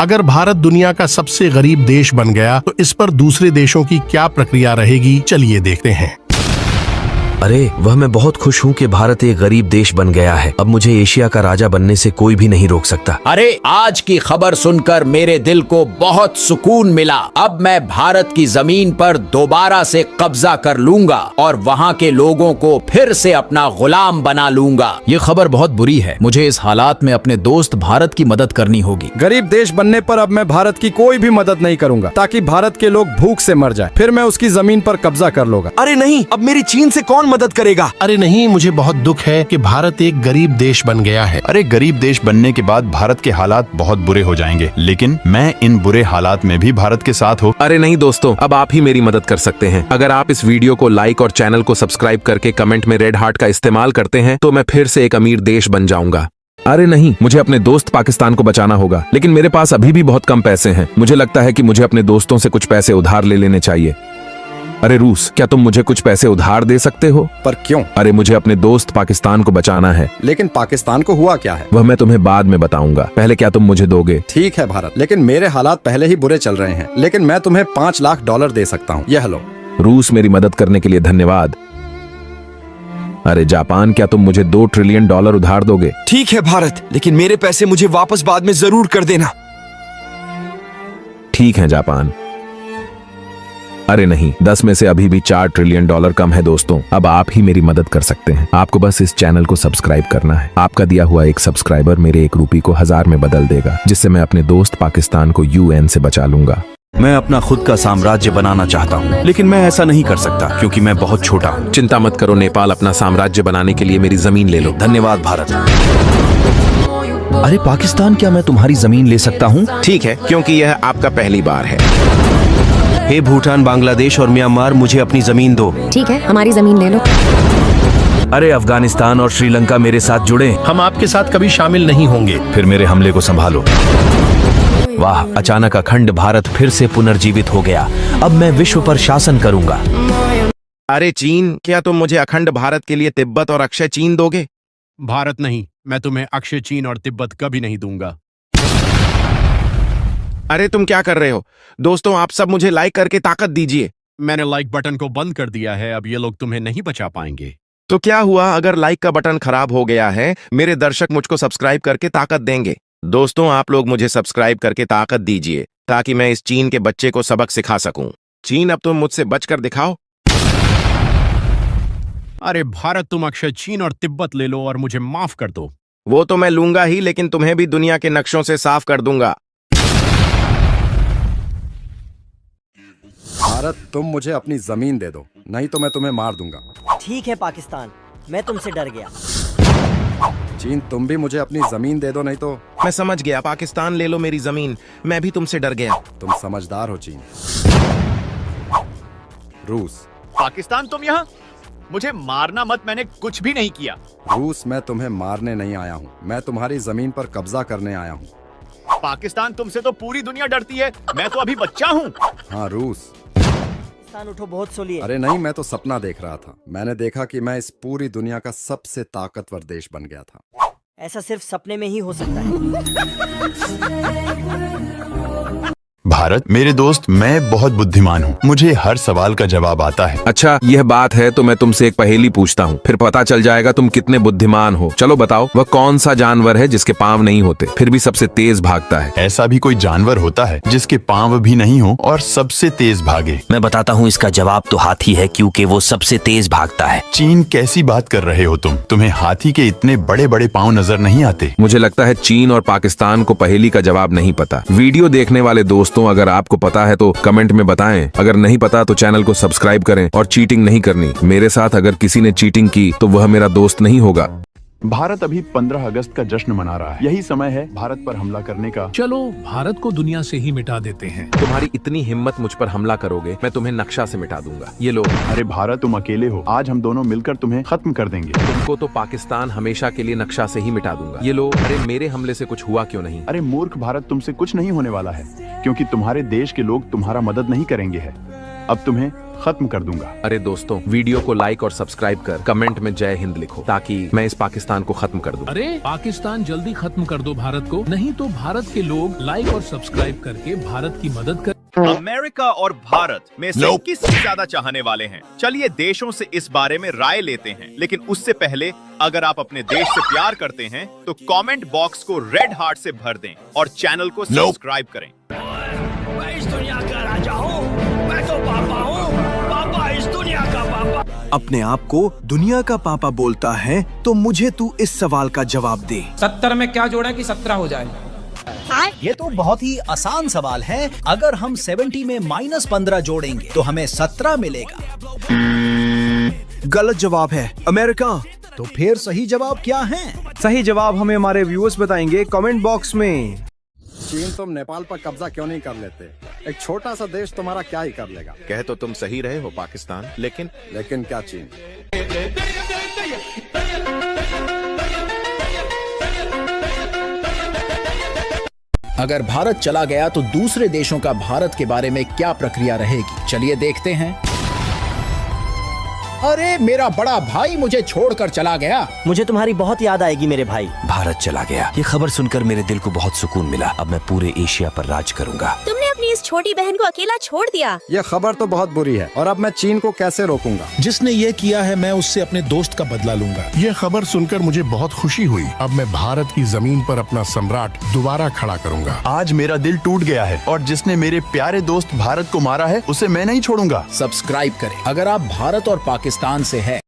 अगर भारत दुनिया का सबसे गरीब देश बन गया तो इस पर दूसरे देशों की क्या प्रक्रिया रहेगी, चलिए देखते हैं। अरे वह मैं बहुत खुश हूँ कि भारत एक गरीब देश बन गया है। अब मुझे एशिया का राजा बनने से कोई भी नहीं रोक सकता। अरे आज की खबर सुनकर मेरे दिल को बहुत सुकून मिला। अब मैं भारत की जमीन पर दोबारा से कब्जा कर लूंगा और वहाँ के लोगों को फिर से अपना गुलाम बना लूंगा। ये खबर बहुत बुरी है। मुझे इस हालात में अपने दोस्त भारत की मदद करनी होगी। गरीब देश बनने पर अब मैं भारत की कोई भी मदद नहीं करूंगा ताकि भारत के लोग भूख से मर जाए। फिर मैं उसकी जमीन पर कब्जा कर लूंगा। अरे नहीं, अब मेरी चीन से कौन मदद करेगा? अरे नहीं, मुझे बहुत दुख है कि भारत एक गरीब देश बन गया है। अरे गरीब देश बनने के बाद भारत के हालात बहुत बुरे हो जाएंगे, लेकिन मैं इन बुरे हालात में भी भारत के साथ हूँ। अरे नहीं दोस्तों, अब आप ही मेरी मदद कर सकते हैं। अगर आप इस वीडियो को लाइक और चैनल को सब्सक्राइब करके कमेंट में रेड हार्ट का इस्तेमाल करते हैं तो मैं फिर से एक अमीर देश बन जाऊंगा। अरे नहीं, मुझे अपने दोस्त पाकिस्तान को बचाना होगा, लेकिन मेरे पास अभी भी बहुत कम पैसे हैं। मुझे लगता है कि मुझे अपने दोस्तों से कुछ पैसे उधार ले लेने चाहिए। अरे रूस, क्या तुम मुझे कुछ पैसे उधार दे सकते हो? पर क्यों? अरे मुझे अपने दोस्त पाकिस्तान को बचाना है। लेकिन पाकिस्तान को हुआ क्या है? वह मैं तुम्हें बाद में बताऊंगा। पहले क्या तुम मुझे दोगे? ठीक है भारत, लेकिन मेरे हालात पहले ही बुरे चल रहे हैं। लेकिन मैं तुम्हें $5 लाख दे सकता हूँ। यह लो। रूस, मेरी मदद करने के लिए धन्यवाद। अरे जापान, क्या तुम मुझे $2 ट्रिलियन उधार दोगे? ठीक है भारत, लेकिन मेरे पैसे मुझे वापस बाद में जरूर कर देना। ठीक है जापान। अरे नहीं, 10 में से अभी भी $4 ट्रिलियन कम है दोस्तों। अब आप ही मेरी मदद कर सकते हैं। आपको बस इस चैनल को सब्सक्राइब करना है। आपका दिया हुआ एक सब्सक्राइबर मेरे 1 रुपये को 1000 में बदल देगा, जिससे मैं अपने दोस्त पाकिस्तान को UN से बचा लूंगा। मैं अपना खुद का साम्राज्य बनाना चाहता हूँ, लेकिन मैं ऐसा नहीं कर सकता क्योंकि मैं बहुत छोटा हूँ। चिंता मत करो नेपाल, अपना साम्राज्य बनाने के लिए मेरी जमीन ले लो। धन्यवाद भारत। अरे पाकिस्तान, क्या मैं तुम्हारी जमीन ले सकता हूँ? ठीक है, क्योंकि यह आपका पहली बार है। हे भूटान, बांग्लादेश और म्यांमार, मुझे अपनी जमीन दो। ठीक है, हमारी जमीन ले लो। अरे अफगानिस्तान और श्रीलंका मेरे साथ जुड़े। हम आपके साथ कभी शामिल नहीं होंगे। फिर मेरे हमले को संभालो। वाह, अचानक अखंड भारत फिर से पुनर्जीवित हो गया। अब मैं विश्व पर शासन करूंगा। अरे चीन, क्या तुम मुझे अखंड भारत के लिए तिब्बत और अक्षय चीन दोगे? भारत नहीं, मैं तुम्हें अक्षय चीन और तिब्बत कभी नहीं दूंगा। अरे तुम क्या कर रहे हो? दोस्तों, आप सब मुझे लाइक करके ताकत दीजिए। मैंने लाइक बटन को बंद कर दिया है, अब ये लोग तुम्हें नहीं बचा पाएंगे। तो क्या हुआ अगर लाइक का बटन खराब हो गया है? मेरे दर्शक मुझको सब्सक्राइब करके ताकत देंगे। दोस्तों, आप लोग मुझे सब्सक्राइब करके ताकत दीजिए ताकि मैं इस चीन के बच्चे को सबक सिखा सकूं। चीन, अब तुम मुझसे बचकर दिखाओ। अरे भारत, तुम अक्षय चीन और तिब्बत ले लो और मुझे माफ कर दो। वो तो मैं लूंगा ही, लेकिन तुम्हें भी दुनिया के नक्शों से साफ कर दूंगा। भारत, तुम मुझे अपनी जमीन दे दो, नहीं तो मैं तुम्हें मार दूंगा। ठीक है पाकिस्तान, मैं तुमसे डर गया। चीन, तुम भी मुझे अपनी जमीन दे दो, नहीं तो। मैं समझ गया। पाकिस्तान, ले लो मेरी जमीन। मैं भी तुमसे डर गया। तुम समझदार हो चीन। रूस। पाकिस्तान, तुम यहाँ मुझे मारना मत, मैंने कुछ भी नहीं किया। रूस, मैं तुम्हें मारने नहीं आया हूँ, मैं तुम्हारी जमीन पर कब्जा करने आया हूँ। पाकिस्तान, तुमसे तो पूरी दुनिया डरती है, मैं तो अभी बच्चा हूँ। हाँ रूस। उठो, बहुत सोलिए। अरे नहीं, मैं तो सपना देख रहा था। मैंने देखा कि मैं इस पूरी दुनिया का सबसे ताकतवर देश बन गया था। ऐसा सिर्फ सपने में ही हो सकता है। भारत, मेरे दोस्त, मैं बहुत बुद्धिमान हूँ। मुझे हर सवाल का जवाब आता है। अच्छा, यह बात है तो मैं तुमसे एक पहेली पूछता हूँ, फिर पता चल जाएगा तुम कितने बुद्धिमान हो। चलो बताओ, वह कौन सा जानवर है जिसके पाँव नहीं होते फिर भी सबसे तेज भागता है? ऐसा भी कोई जानवर होता है जिसके पाँव भी नहीं हो और सबसे तेज भागे? मैं बताता हूँ, इसका जवाब तो हाथी है, क्योंकि वो सबसे तेज भागता है। चीन, कैसी बात कर रहे हो तुम? तुम्हें हाथी के इतने बड़े बड़े पाँव नजर नहीं आते? मुझे लगता है चीन और पाकिस्तान को पहेली का जवाब नहीं पता। वीडियो देखने वाले दोस्तों, अगर आपको पता है तो कमेंट में बताएं। अगर नहीं पता तो चैनल को सब्सक्राइब करें और चीटिंग नहीं करनी। मेरे साथ अगर किसी ने चीटिंग की तो वह मेरा दोस्त नहीं होगा। भारत अभी 15 अगस्त का जश्न मना रहा है। यही समय है भारत पर हमला करने का। चलो भारत को दुनिया से ही मिटा देते हैं। तुम्हारी इतनी हिम्मत मुझ पर हमला करोगे, मैं तुम्हें नक्शा से मिटा दूंगा। ये लो। अरे भारत, तुम अकेले हो, आज हम दोनों मिलकर तुम्हें खत्म कर देंगे। तुमको तो पाकिस्तान हमेशा के लिए नक्शा से ही मिटा दूंगा। ये लो। अरे मेरे हमले से कुछ हुआ क्यों नहीं? अरे मूर्ख भारत, तुमसे कुछ नहीं होने वाला है, क्योंकि तुम्हारे देश के लोग तुम्हारा मदद नहीं करेंगे है। अब तुम्हें खत्म कर दूंगा। अरे दोस्तों, वीडियो को लाइक और सब्सक्राइब कर कमेंट में जय हिंद लिखो ताकि मैं इस पाकिस्तान को खत्म कर दूं। अरे पाकिस्तान जल्दी खत्म कर दो भारत को, नहीं तो भारत के लोग लाइक और सब्सक्राइब करके भारत की मदद कर। अमेरिका और भारत में से किससे ज्यादा चाहने वाले हैं? चलिए देशों से इस बारे में राय लेते हैं, लेकिन उससे पहले अगर आप अपने देश से प्यार करते हैं तो कमेंट बॉक्स को रेड हार्ट से भर दें और चैनल को सब्सक्राइब करें। मैं इस दुनिया का राजा हूँ, मैं तो पापा हूँ, पापा इस दुनिया का पापा। अपने आप को दुनिया का पापा बोलता है तो मुझे तू इस सवाल का जवाब दे। 70 में क्या जोड़ा कि 17 हो जाए? ये तो बहुत ही आसान सवाल है। अगर हम 70 में -15 जोड़ेंगे तो हमें 17 मिलेगा। गलत जवाब है अमेरिका। तो फिर सही जवाब क्या है? सही जवाब हमें हमारे व्यूअर्स बताएंगे कमेंट बॉक्स में। चीन तुम नेपाल पर कब्जा क्यों नहीं कर लेते? एक छोटा सा देश तुम्हारा क्या ही कर लेगा? कह तो तुम सही रहे हो पाकिस्तान, लेकिन क्या चीन? अगर भारत चला गया तो दूसरे देशों का भारत के बारे में क्या प्रक्रिया रहेगी? चलिए देखते हैं। अरे मेरा बड़ा भाई मुझे छोड़कर चला गया। मुझे तुम्हारी बहुत याद आएगी मेरे भाई। भारत चला गया, ये खबर सुनकर मेरे दिल को बहुत सुकून मिला। अब मैं पूरे एशिया पर राज करूंगा। तुमने अपनी इस छोटी बहन को अकेला छोड़ दिया। ये खबर तो बहुत बुरी है और अब मैं चीन को कैसे रोकूंगा? जिसने ये किया है मैं उससे अपने दोस्त का बदला लूंगा। ये खबर सुनकर मुझे बहुत खुशी हुई। अब मैं भारत की जमीन पर अपना सम्राट दोबारा खड़ा करूंगा। आज मेरा दिल टूट गया है और जिसने मेरे प्यारे दोस्त भारत को मारा है उसे मैं नहीं छोड़ूंगा। सब्सक्राइब करें अगर आप भारत और पाकिस्तान से हैं।